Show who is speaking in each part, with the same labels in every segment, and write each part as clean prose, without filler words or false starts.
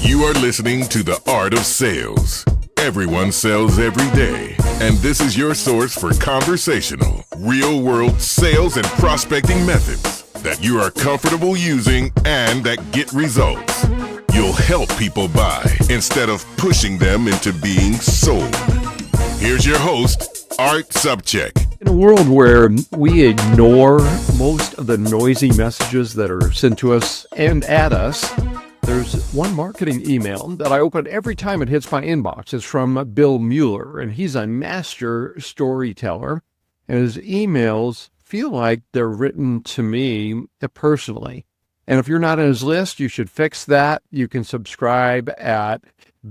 Speaker 1: You are listening to The Art of Sales. Everyone sells every day, and this is your source for conversational, real-world sales and prospecting methods that you are comfortable using and that get results. You'll help people buy instead of pushing them into being sold. Here's your host, Art Sobczak.
Speaker 2: In a world where we ignore most of the noisy messages that are sent to us and at us, there's one marketing email that I open every time it hits my inbox. It's from Bill Mueller, and he's a master storyteller. And his emails feel like they're written to me personally. And if you're not on his list, you should fix that. You can subscribe at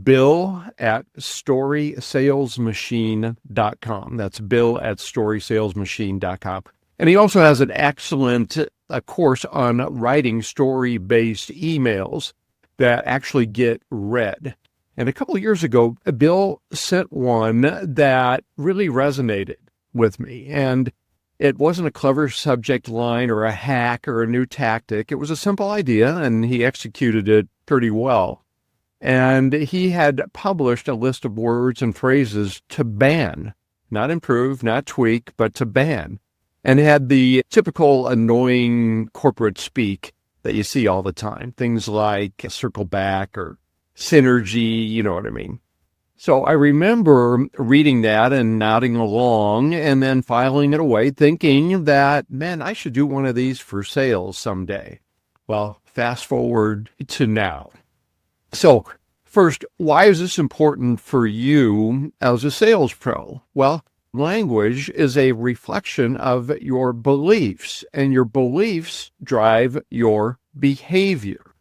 Speaker 2: bill@storysalesmachine.com. That's bill@storysalesmachine.com. And he also has an excellent course on writing story-based emails that actually get read. And a couple of years ago, Bill sent one that really resonated with me. And it wasn't a clever subject line or a hack or a new tactic. It was a simple idea, and he executed it pretty well. And he had published a list of words and phrases to ban, not improve, not tweak, but to ban. And it had the typical annoying corporate speak that you see all the time. Things like circle back or synergy, you know what I mean. So I remember reading that and nodding along and then filing it away, thinking that, man, I should do one of these for sales someday. Well, fast forward to now. So first, why is this important for you as a sales pro? Well, language is a reflection of your beliefs, and your beliefs drive your behavior.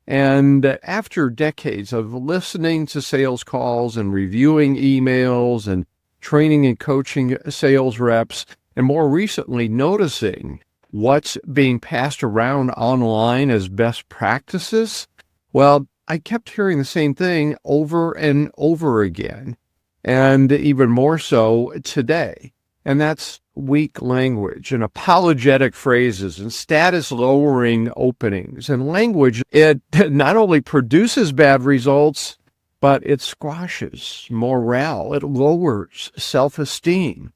Speaker 2: And after decades of listening to sales calls and reviewing emails and training and coaching sales reps, and more recently noticing what's being passed around online as best practices, well, I kept hearing the same thing over and over again, and even more so today. And that's weak language and apologetic phrases and status-lowering openings. And language, it not only produces bad results, but it squashes morale. It lowers self-esteem.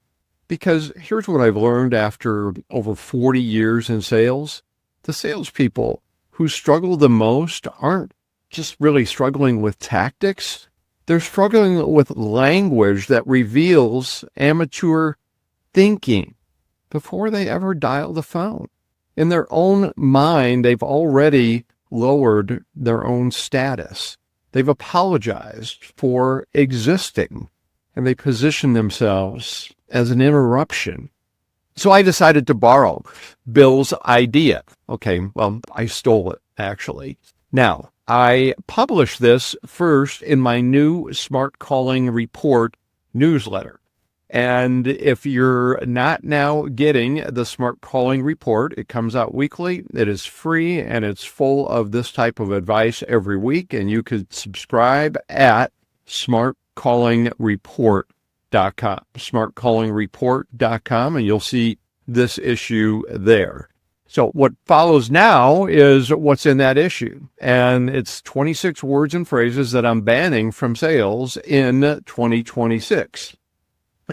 Speaker 2: Because here's what I've learned after over 40 years in sales. The salespeople who struggle the most aren't just really struggling with tactics. They're struggling with language that reveals amateur thinking before they ever dial the phone. In their own mind, they've already lowered their own status. They've apologized for existing, and they position themselves as an interruption. So I decided to borrow Bill's idea. Okay, well, I stole it, actually. Now, I published this first in my new Smart Calling Report newsletter. And if you're not now getting the Smart Calling Report, it comes out weekly. It is free, and it's full of this type of advice every week. And you could subscribe at smartcallingreport.com, smartcallingreport.com, and you'll see this issue there. So what follows now is what's in that issue, and it's 26 words and phrases that I'm banning from sales in 2026.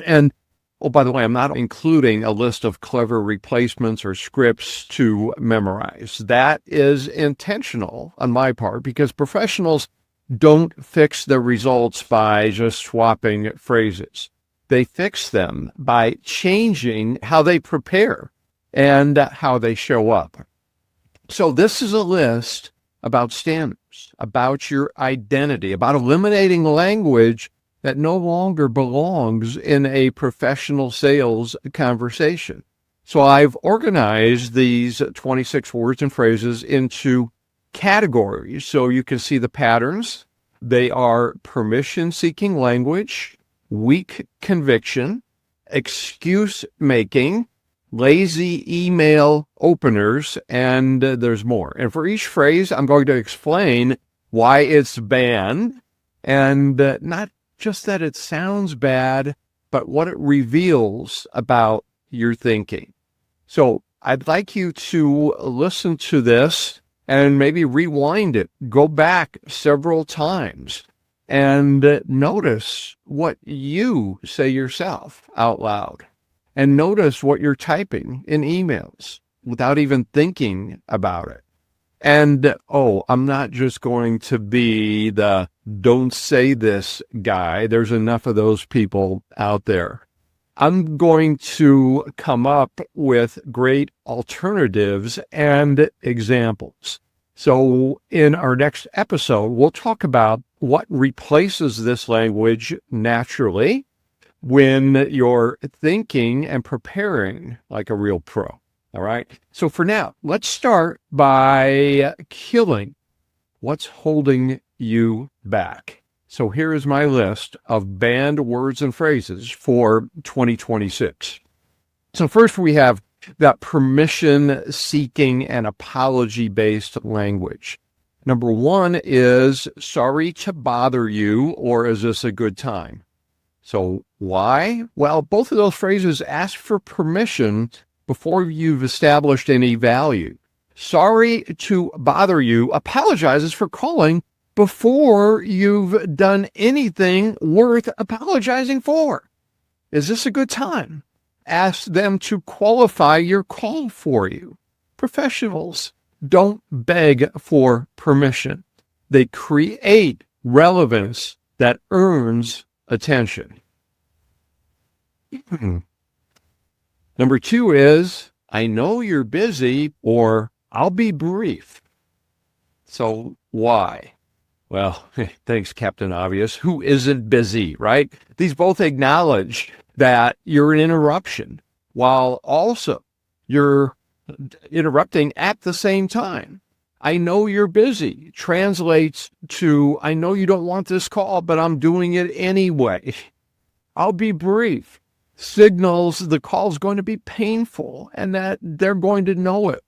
Speaker 2: And, oh, by the way, I'm not including a list of clever replacements or scripts to memorize. That is intentional on my part because professionals don't fix their results by just swapping phrases. They fix them by changing how they prepare and how they show up. So this is a list about standards, about your identity, about eliminating language that no longer belongs in a professional sales conversation. So I've organized these 26 words and phrases into categories so you can see the patterns. They are permission-seeking language, weak conviction, excuse-making, lazy email openers, and there's more. And for each phrase, I'm going to explain why it's banned, and not just that it sounds bad, but what it reveals about your thinking. So I'd like you to listen to this and maybe rewind it, go back several times, and notice what you say yourself out loud. And notice what you're typing in emails without even thinking about it. And, I'm not just going to be the don't say this guy. There's enough of those people out there. I'm going to come up with great alternatives and examples. So in our next episode, we'll talk about what replaces this language naturally when you're thinking and preparing like a real pro. All right. So for now, let's start by killing what's holding you back. So here is my list of banned words and phrases for 2026. So first we have that permission-seeking and apology-based language. Number one is sorry to bother you, or is this a good time? So why? Well, both of those phrases ask for permission before you've established any value. Sorry to bother you apologizes for calling before you've done anything worth apologizing for. Is this a good time? Ask them to qualify your call for you. Professionals don't beg for permission. They create relevance that earns attention. Number two is, I know you're busy, or I'll be brief. So why? Well, thanks, Captain Obvious. Who isn't busy, right? These both acknowledge that you're an interruption, while also you're interrupting at the same time. I know you're busy translates to, I know you don't want this call, but I'm doing it anyway. I'll be brief signals the call's going to be painful and that they're going to know it.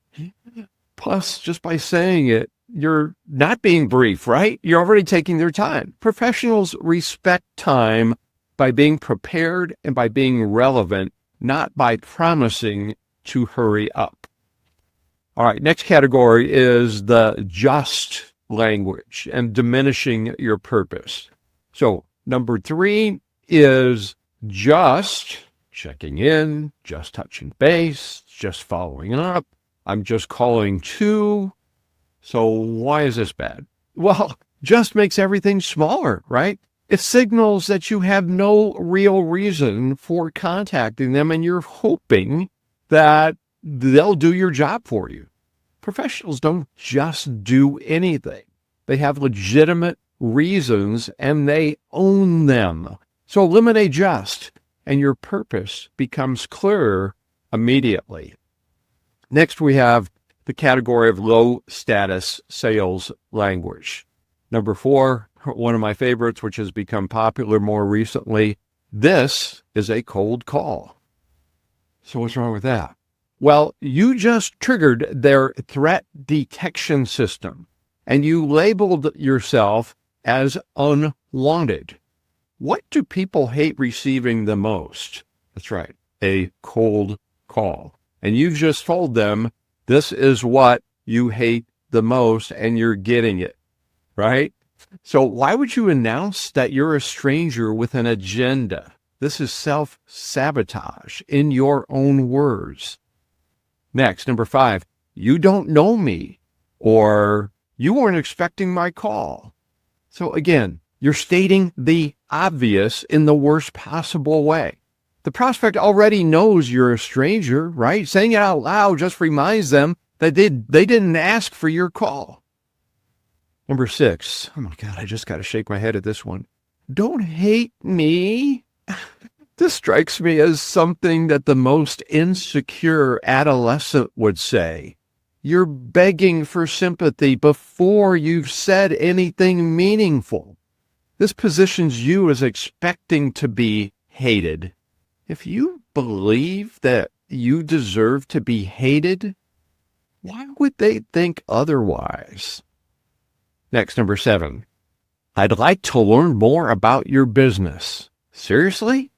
Speaker 2: Plus, just by saying it, you're not being brief, right? You're already taking their time. Professionals respect time by being prepared and by being relevant, not by promising to hurry up. All right, next category is the just language and diminishing your purpose. So number three is just checking in, just touching base, just following up. I'm just calling to. So why is this bad? Well, just makes everything smaller, right? It signals that you have no real reason for contacting them and you're hoping that they'll do your job for you. Professionals don't just do anything. They have legitimate reasons and they own them. So eliminate just, and your purpose becomes clearer immediately. Next, we have the category of low status sales language. Number four, one of my favorites, which has become popular more recently. This is a cold call. So what's wrong with that? Well, you just triggered their threat detection system and you labeled yourself as unwanted. What do people hate receiving the most? That's right, a cold call. And you've just told them this is what you hate the most and you're getting it, right? So why would you announce that you're a stranger with an agenda? This is self-sabotage in your own words. Next, number five, you don't know me, or you weren't expecting my call. So again, you're stating the obvious in the worst possible way. The prospect already knows you're a stranger, right? Saying it out loud just reminds them that they didn't ask for your call. Number six, oh my God, I just got to shake my head at this one. Don't hate me. This strikes me as something that the most insecure adolescent would say. You're begging for sympathy before you've said anything meaningful. This positions you as expecting to be hated. If you believe that you deserve to be hated, why would they think otherwise? Next, number seven. I'd like to learn more about your business. Seriously?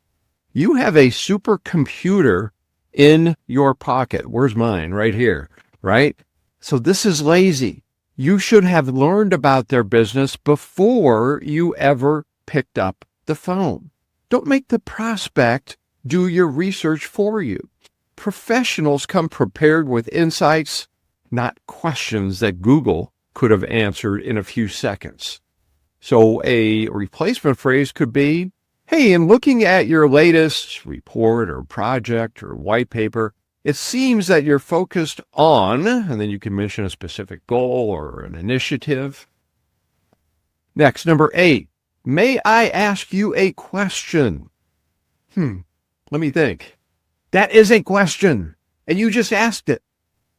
Speaker 2: You have a supercomputer in your pocket. Where's mine? Right here, right? So this is lazy. You should have learned about their business before you ever picked up the phone. Don't make the prospect do your research for you. Professionals come prepared with insights, not questions that Google could have answered in a few seconds. So a replacement phrase could be, hey, in looking at your latest report or project or white paper, it seems that you're focused on, and then you can mention a specific goal or an initiative. Next, number 8, may I ask you a question? Let me think. That is a question, and you just asked it.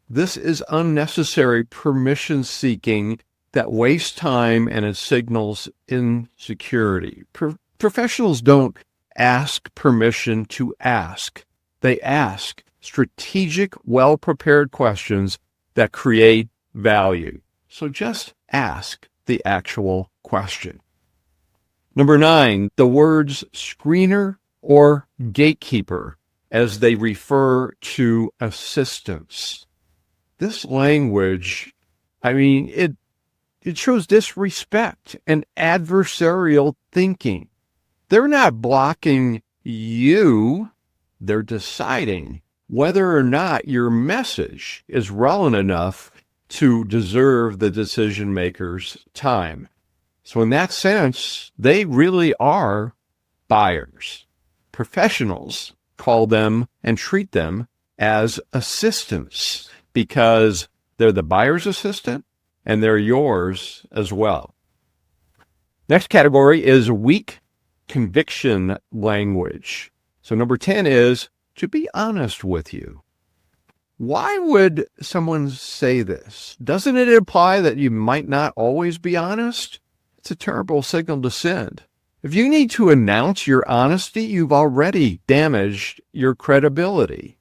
Speaker 2: This is unnecessary permission seeking that wastes time and it signals insecurity. Professionals don't ask permission to ask. They ask strategic, well-prepared questions that create value. So just ask the actual question. Number 9, the words screener or gatekeeper as they refer to assistants. This language, it shows disrespect and adversarial thinking. They're not blocking you. They're deciding whether or not your message is relevant enough to deserve the decision maker's time. So in that sense, they really are buyers. Professionals call them and treat them as assistants because they're the buyer's assistant and they're yours as well. Next category is weak conviction language. So number 10 is to be honest with you. Why would someone say this? Doesn't it imply that you might not always be honest? It's a terrible signal to send. If you need to announce your honesty, you've already damaged your credibility.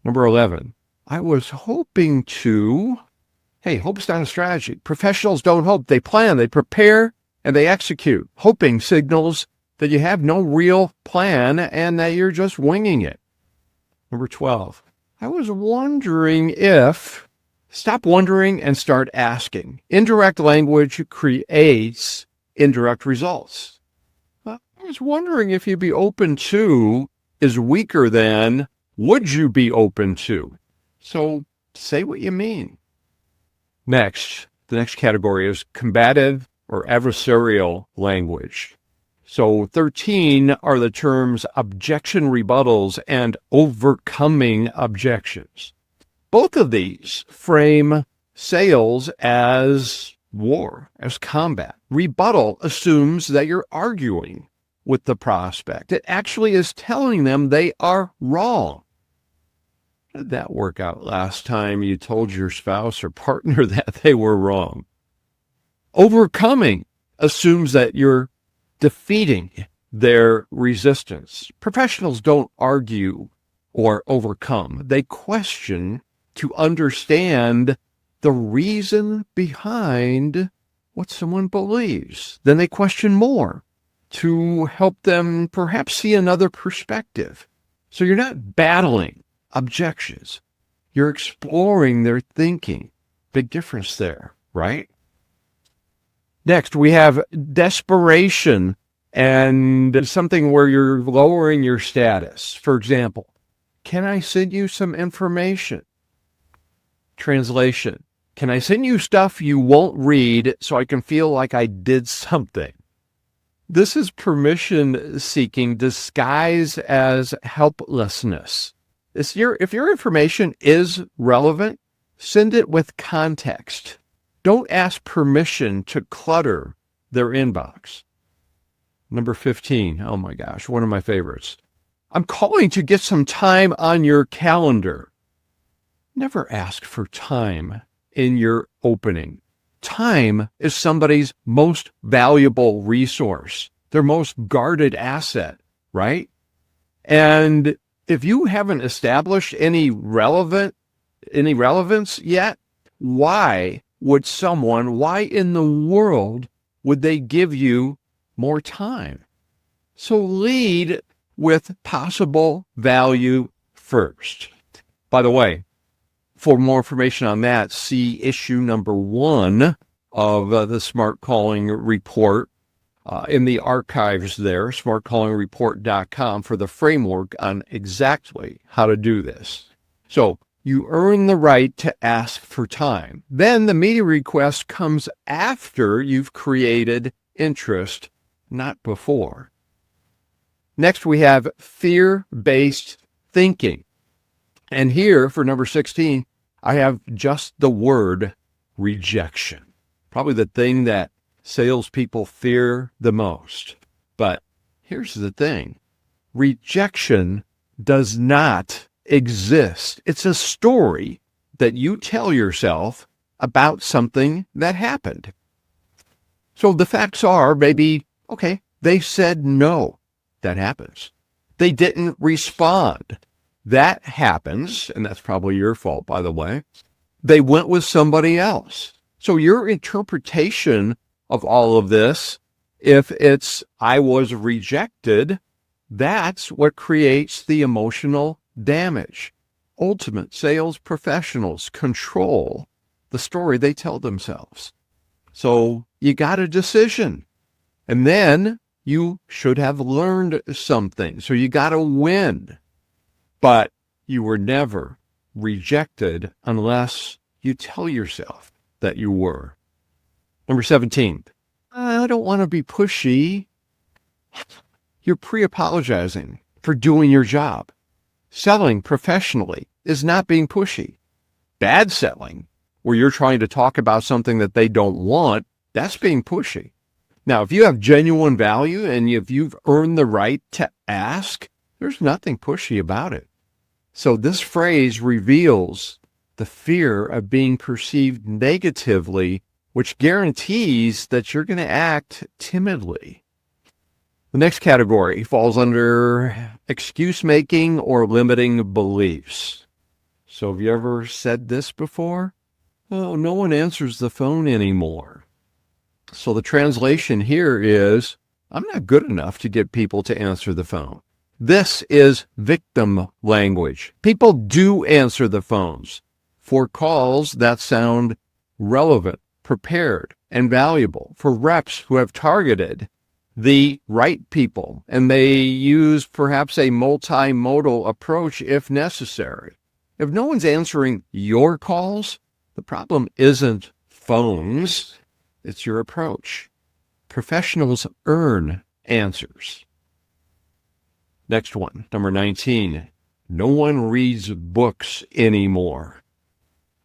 Speaker 2: Number 11, I was hoping to... Hey, hope's not a strategy. Professionals don't hope. They plan, they prepare, and they execute. Hoping signals that you have no real plan and that you're just winging it. Number 12, I was wondering if... Stop wondering and start asking. Indirect language creates indirect results. I was wondering if you'd be open to is weaker than would you be open to. So say what you mean. Next, the next category is combative or adversarial language. So 13 are the terms objection rebuttals and overcoming objections. Both of these frame sales as war, as combat. Rebuttal assumes that you're arguing with the prospect. It actually is telling them they are wrong. How did that work out last time you told your spouse or partner that they were wrong? Overcoming assumes that you're defeating their resistance. Professionals don't argue or overcome. They question to understand the reason behind what someone believes. Then they question more to help them perhaps see another perspective. So you're not battling objections. You're exploring their thinking. Big difference there, right? Next, we have desperation and something where you're lowering your status. For example, can I send you some information? Translation, can I send you stuff you won't read so I can feel like I did something? This is permission seeking disguised as helplessness. If your information is relevant, send it with context. Don't ask permission to clutter their inbox. Number 15. Oh my gosh, one of my favorites. I'm calling to get some time on your calendar. Never ask for time in your opening. Time is somebody's most valuable resource, their most guarded asset, right? And if you haven't established any relevance yet, why in the world would they give you more time? So lead with possible value first. By the way, For more information on that, see issue number 1 of the Smart Calling Report in the archives there, smartcallingreport.com, for the framework on exactly how to do this. So you earn the right to ask for time. Then the meeting request comes after you've created interest, not before. Next, we have fear-based thinking. And here, for number 16, I have just the word rejection. Probably the thing that salespeople fear the most. But here's the thing. Rejection does not exist. It's a story that you tell yourself about something that happened. So the facts are maybe, okay, they said no. That happens. They didn't respond. That happens, and that's probably your fault, by the way. They went with somebody else. So your interpretation of all of this, if it's I was rejected, that's what creates the emotional damage. Ultimate sales professionals control the story they tell themselves. So you got a decision, and then you should have learned something. So you got to win. But you were never rejected unless you tell yourself that you were. Number 17, I don't want to be pushy. You're pre-apologizing for doing your job. Selling professionally is not being pushy. Bad selling, where you're trying to talk about something that they don't want, that's being pushy. Now, if you have genuine value and if you've earned the right to ask, there's nothing pushy about it. So this phrase reveals the fear of being perceived negatively, which guarantees that you're going to act timidly. The next category falls under excuse-making or limiting beliefs. So have you ever said this before? Oh, no one answers the phone anymore. So the translation here is, I'm not good enough to get people to answer the phone. This is victim language. People do answer the phones for calls that sound relevant, prepared, and valuable, for reps who have targeted the right people, and they use perhaps a multimodal approach if necessary. If no one's answering your calls, the problem isn't phones, it's your approach. Professionals earn answers. Next one, number 19. No one reads books anymore.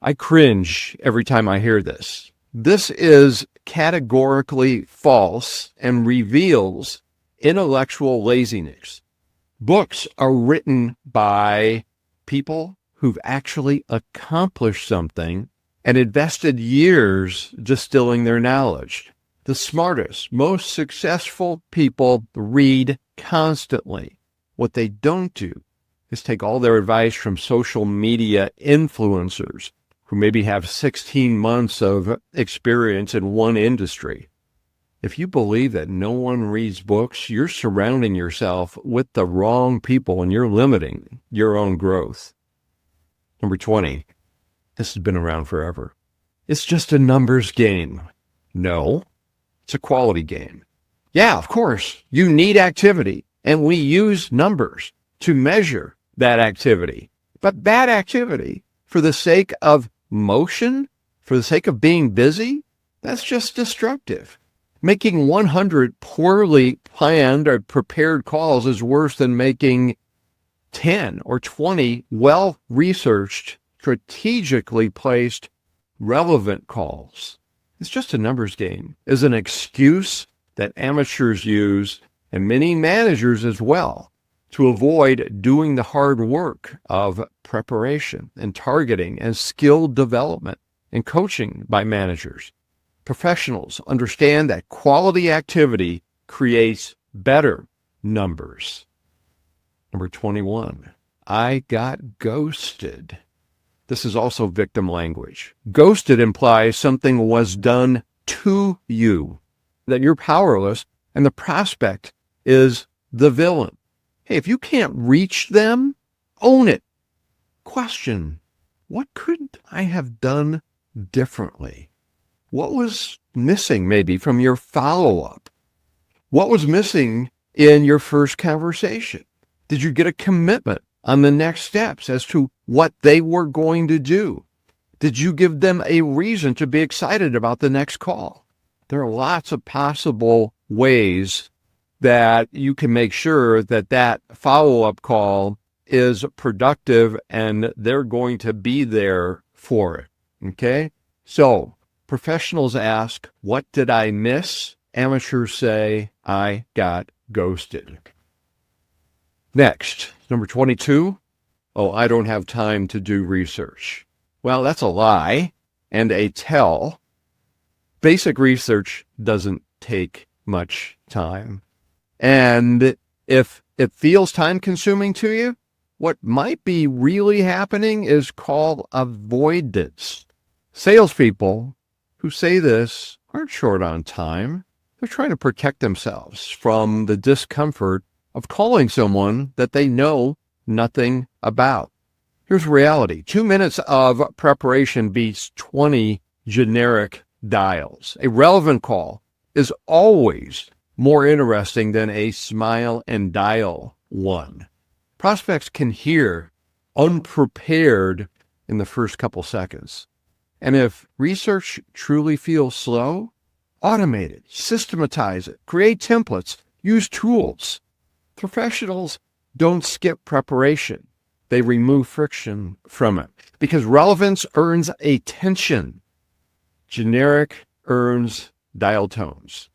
Speaker 2: I cringe every time I hear this. This is categorically false and reveals intellectual laziness. Books are written by people who've actually accomplished something and invested years distilling their knowledge. The smartest, most successful people read constantly. What they don't do is take all their advice from social media influencers who maybe have 16 months of experience in one industry. If you believe that no one reads books, you're surrounding yourself with the wrong people and you're limiting your own growth. Number 20. This has been around forever. It's just a numbers game. No, it's a quality game. Yeah, of course, you need activity, and we use numbers to measure that activity. But bad activity, for the sake of motion, for the sake of being busy, that's just destructive. Making 100 poorly planned or prepared calls is worse than making 10 or 20 well-researched, strategically placed, relevant calls. It's just a numbers game. It's an excuse that amateurs use, and many managers as well, to avoid doing the hard work of preparation and targeting and skill development and coaching by managers. Professionals understand that quality activity creates better numbers. Number 21, I got ghosted. This is also victim language. Ghosted implies something was done to you, that you're powerless, and the prospect is the villain. Hey, if you can't reach them, own it. Question, what could I have done differently? What was missing maybe from your follow-up? What was missing in your first conversation? Did you get a commitment on the next steps as to what they were going to do? Did you give them a reason to be excited about the next call? There are lots of possible ways that you can make sure that that follow-up call is productive and they're going to be there for it. Okay? So professionals ask, what did I miss? Amateurs say, I got ghosted. Next, number 22. Oh, I don't have time to do research. Well, that's a lie and a tell. Basic research doesn't take much time. And if it feels time-consuming to you, what might be really happening is called avoidance. Salespeople who say this aren't short on time. They're trying to protect themselves from the discomfort of calling someone that they know nothing about. Here's reality. 2 minutes of preparation beats 20 generic dials. A relevant call is always more interesting than a smile and dial one. Prospects can hear unprepared in the first couple seconds. And if research truly feels slow, automate it, systematize it, create templates, use tools. Professionals don't skip preparation. They remove friction from it because relevance earns attention. Generic earns dial tones.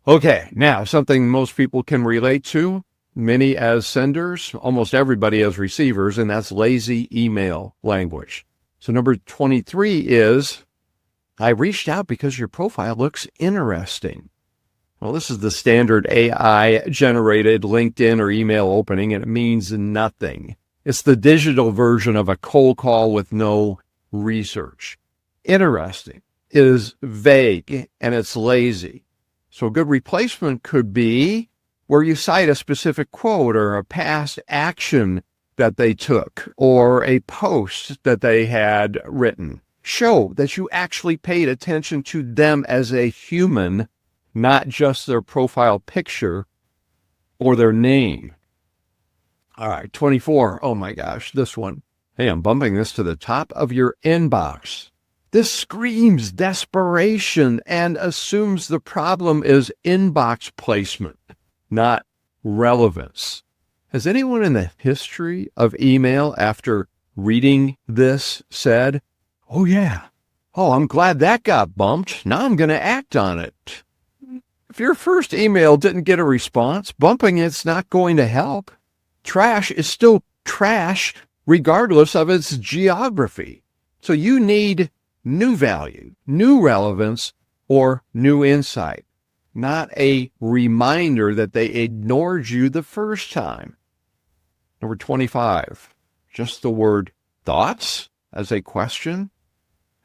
Speaker 2: Okay, now something most people can relate to, many as senders, almost everybody as receivers, and that's lazy email language. So number 23 is, I reached out because your profile looks interesting. Well, this is the standard AI-generated LinkedIn or email opening, and it means nothing. It's the digital version of a cold call with no research. Interesting is vague, and it's lazy. So a good replacement could be where you cite a specific quote or a past action that they took or a post that they had written. Show that you actually paid attention to them as a human, not just their profile picture or their name. All right, 24. Oh my gosh, this one. Hey, I'm bumping this to the top of your inbox. This screams desperation and assumes the problem is inbox placement, not relevance. Has anyone in the history of email after reading this said, oh yeah, oh, I'm glad that got bumped. Now I'm going to act on it. If your first email didn't get a response, bumping it's not going to help. Trash is still trash regardless of its geography. So you need new value, new relevance, or new insight, not a reminder that they ignored you the first time. Number 25, just the word thoughts as a question.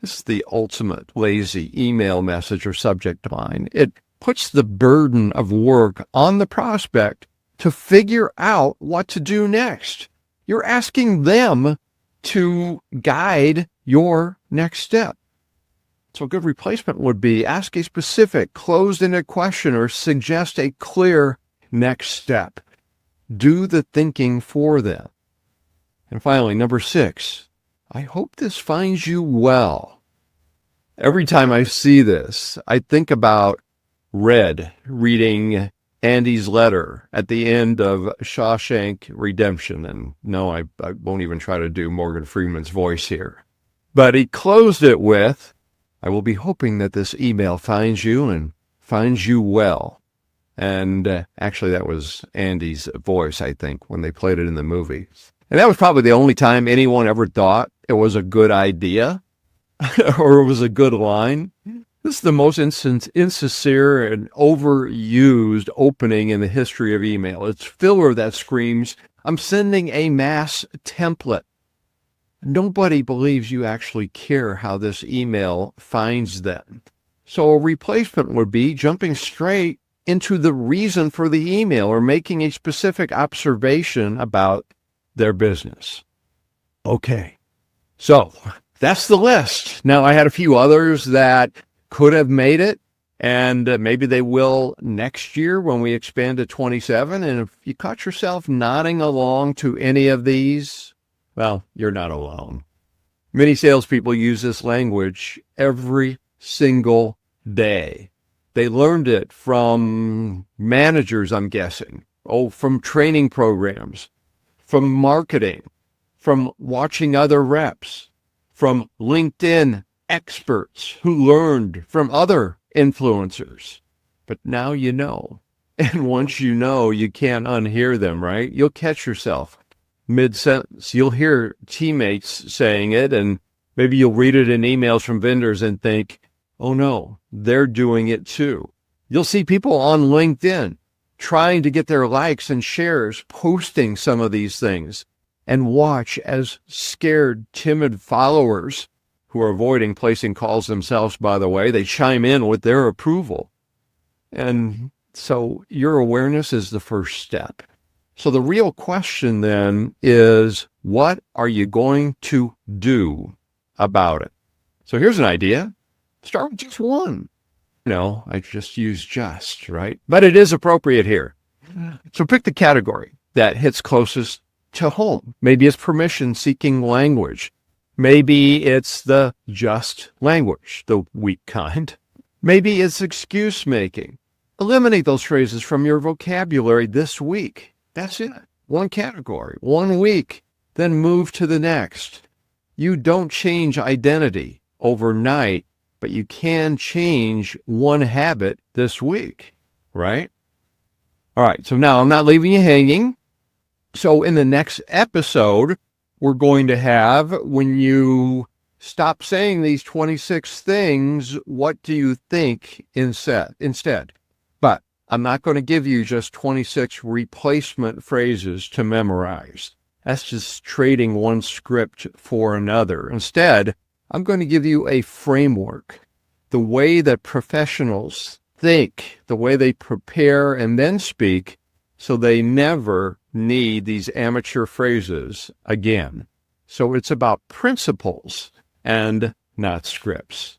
Speaker 2: This is the ultimate lazy email message or subject line. It puts the burden of work on the prospect to figure out what to do next. You're asking them to guide your next step. So a good replacement would be ask a specific closed-ended question or suggest a clear next step. Do the thinking for them. And finally, number 6, I hope this finds you well. Every time I see this, I think about Red reading Andy's letter at the end of Shawshank Redemption. And no, I won't even try to do Morgan Freeman's voice here. But he closed it with, I will be hoping that this email finds you and finds you well. And actually, that was Andy's voice, I think, when they played it in the movie. And that was probably the only time anyone ever thought it was a good idea or it was a good line. This is the most insincere and overused opening in the history of email. It's filler that screams, I'm sending a mass template. Nobody believes you actually care how this email finds them. So a replacement would be jumping straight into the reason for the email or making a specific observation about their business. Okay, So that's the list. Now, I had a few others that could have made it, and maybe they will next year when we expand to 27. And if you caught yourself nodding along to any of these, well, you're not alone. Many salespeople use this language every single day. They learned it from managers, I'm guessing. From training programs, from marketing, from watching other reps, from LinkedIn experts who learned from other influencers. But now you know. And once you know, you can't unhear them, right? You'll catch yourself mid-sentence. You'll hear teammates saying it, and maybe you'll read it in emails from vendors and think, oh no, they're doing it too. You'll see people on LinkedIn trying to get their likes and shares, posting some of these things, and watch as scared, timid followers who are avoiding placing calls themselves, by the way, they chime in with their approval. And so your awareness is the first step. So the real question then is, what are you going to do about it? So here's an idea. Start with just one. No, I just use just, right? But it is appropriate here. So pick the category that hits closest to home. Maybe it's permission-seeking language. Maybe it's the just language, the weak kind. Maybe it's excuse-making. Eliminate those phrases from your vocabulary this week. That's it. One category, 1 week, then move to the next. You don't change identity overnight, but you can change one habit this week, right? All right, so now I'm not leaving you hanging. So in the next episode, we're going to have, when you stop saying these 26 things, what do you think instead? But I'm not going to give you just 26 replacement phrases to memorize. That's just trading one script for another. Instead, I'm going to give you a framework, the way that professionals think, the way they prepare and then speak, so they never need these amateur phrases again. So it's about principles and not scripts.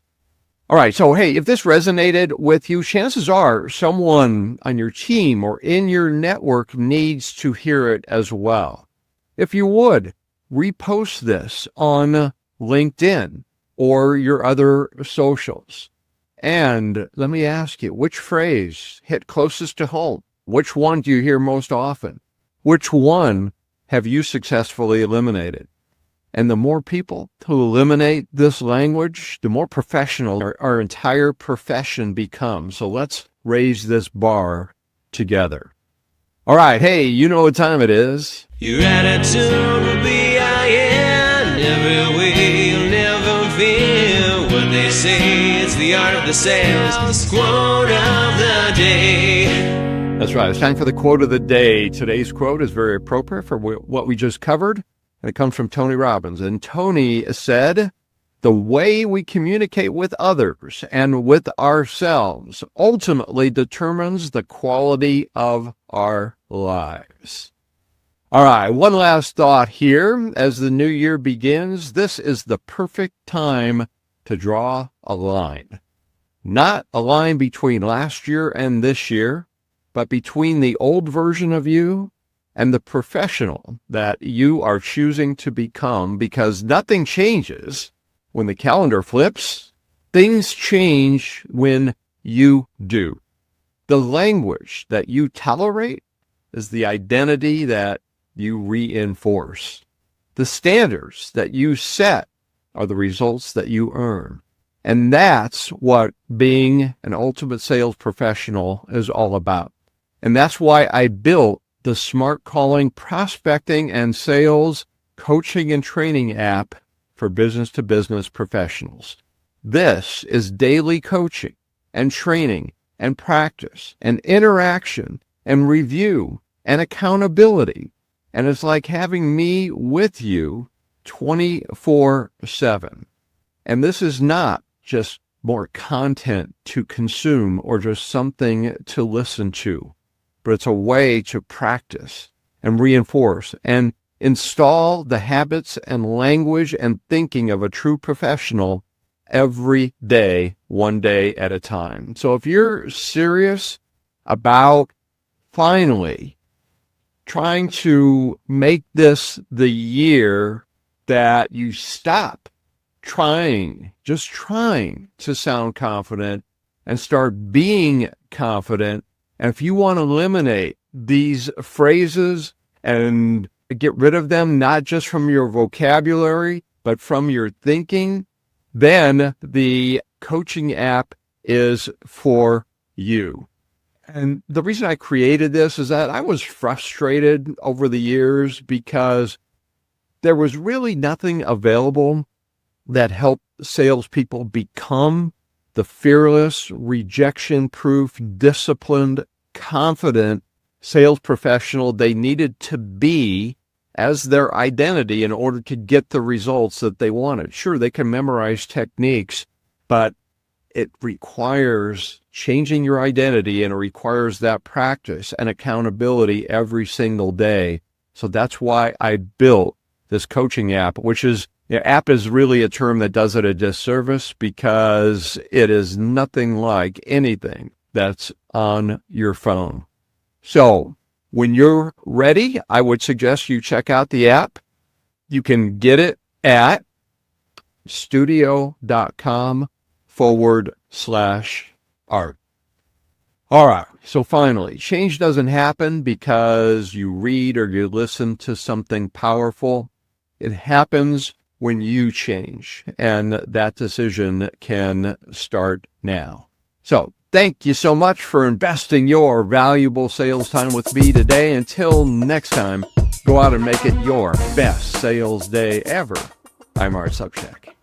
Speaker 2: All right, so hey, if this resonated with you, chances are someone on your team or in your network needs to hear it as well. If you would, repost this on LinkedIn or your other socials. And let me ask you, which phrase hit closest to home? Which one do you hear most often? Which one have you successfully eliminated? And the more people who eliminate this language, the more professional our entire profession becomes. So let's raise this bar together. All right, hey, you know what time it is.
Speaker 3: Your attitude will be iron every way. You'll never feel what they say. It's the art of the sales quote of the day.
Speaker 2: That's right. It's time for the quote of the day. Today's quote is very appropriate for what we just covered. And it comes from Tony Robbins. And Tony said, the way we communicate with others and with ourselves ultimately determines the quality of our lives. All right, one last thought here. As the new year begins, this is the perfect time to draw a line. Not a line between last year and this year, but between the old version of you and the professional that you are choosing to become, because nothing changes when the calendar flips. Things change when you do. The language that you tolerate is the identity that you reinforce. The standards that you set are the results that you earn. And that's what being an ultimate sales professional is all about. And that's why I built the Smart Calling Prospecting and Sales Coaching and Training app for business-to-business professionals. This is daily coaching and training and practice and interaction and review and accountability. And it's like having me with you 24/7. And this is not just more content to consume or just something to listen to, but it's a way to practice and reinforce and Install the habits and language and thinking of a true professional every day, one day at a time. So if you're serious about finally trying to make this the year that you stop just trying to sound confident and start being confident, and if you want to eliminate these phrases and get rid of them, not just from your vocabulary, but from your thinking, then the coaching app is for you. And the reason I created this is that I was frustrated over the years because there was really nothing available that helped salespeople become the fearless, rejection-proof, disciplined, confident sales professional they needed to be as their identity in order to get the results that they wanted. Sure, they can memorize techniques, but it requires changing your identity, and it requires that practice and accountability every single day. So that's why I built this coaching app, which is, app is really a term that does it a disservice because it is nothing like anything that's on your phone. So when you're ready, I would suggest you check out the app. You can get it at studio.com/art. All right. So finally, change doesn't happen because you read or you listen to something powerful. It happens when you change, and that decision can start now. So thank you so much for investing your valuable sales time with me today. Until next time, go out and make it your best sales day ever. I'm Art Sobczak.